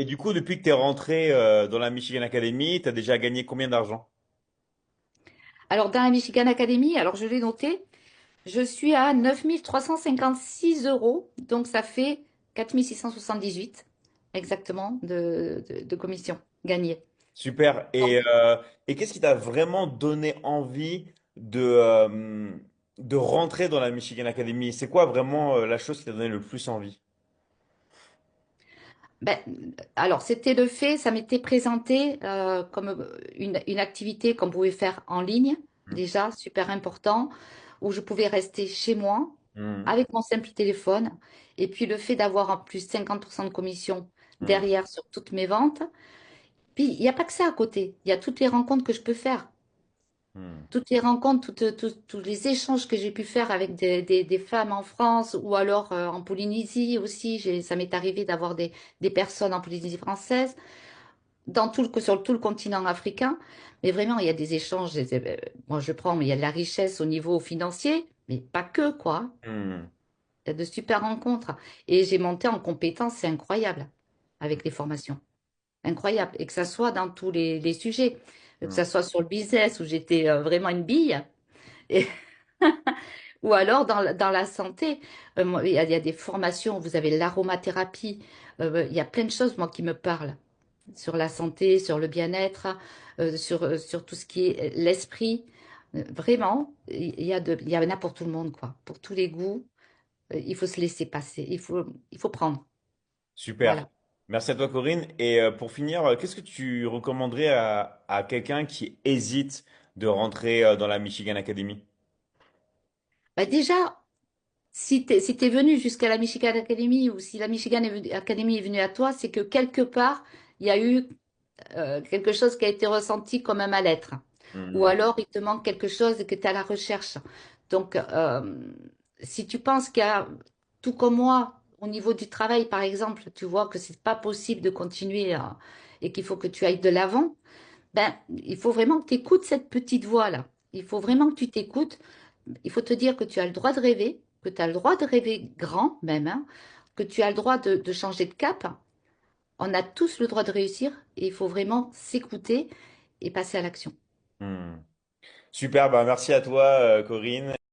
Et du coup, depuis que tu es rentré dans la Michigan Academy, tu as déjà gagné combien d'argent? Alors, dans la Michigan Academy, alors je l'ai noté, je suis à 9 356 euros, donc ça fait 4 678 exactement de commission gagnée. Super. Donc, Et qu'est-ce qui t'a vraiment donné envie de rentrer dans la Michigan Academy? C'est quoi vraiment la chose qui t'a donné le plus envie? ben, alors c'était le fait, ça m'était présenté comme une activité qu'on pouvait faire en ligne, Hmm. déjà super important, où je pouvais rester chez moi Hmm. avec mon simple téléphone, et puis le fait d'avoir en plus 50% de commission Hmm. derrière sur toutes mes ventes. Puis, il n'y a pas que ça à côté. Il y a toutes les rencontres que je peux faire. Hmm. Toutes les rencontres, tous les échanges que j'ai pu faire avec des femmes en France ou alors en Polynésie aussi. Ça m'est arrivé d'avoir des personnes en Polynésie française, sur tout le continent africain. Mais vraiment, il y a des échanges. Moi, je prends, mais il y a de la richesse au niveau financier, mais pas que, quoi. Hmm. Il y a de super rencontres. Et j'ai monté en compétences, c'est incroyable, avec les formations. Incroyable. Et que ça soit dans tous les sujets, que Hmm. ça soit sur le business où j'étais vraiment une bille, et- ou alors dans la santé. Moi, il y a des formations, vous avez l'aromathérapie, il y a plein de choses, moi, qui me parlent sur la santé, sur le bien-être, sur tout ce qui est l'esprit. Vraiment, il y en a pour tout le monde, quoi. Pour tous les goûts, il faut se laisser passer, il faut prendre. Super. Voilà. Merci à toi, Corinne. Et pour finir, qu'est-ce que tu recommanderais à quelqu'un qui hésite de rentrer dans la Michigan Academy? Bah déjà, si t'es venu jusqu'à la Michigan Academy ou si la Academy est venue à toi, c'est que quelque part, il y a eu quelque chose qui a été ressenti comme un mal-être. Ou Hmm. alors, il te manque quelque chose et que tu es à la recherche. Donc, si tu penses qu'il y a, tout comme moi, au niveau du travail, par exemple, tu vois que c'est pas possible de continuer et qu'il faut que tu ailles de l'avant, ben, il faut vraiment que tu écoutes cette petite voix-là. Il faut vraiment que tu t'écoutes. Il faut te dire que tu as le droit de rêver, que tu as le droit de rêver grand même, hein, que tu as le droit de changer de cap. On a tous le droit de réussir et il faut vraiment s'écouter et passer à l'action. Hmm. Super, bah merci à toi, Corinne.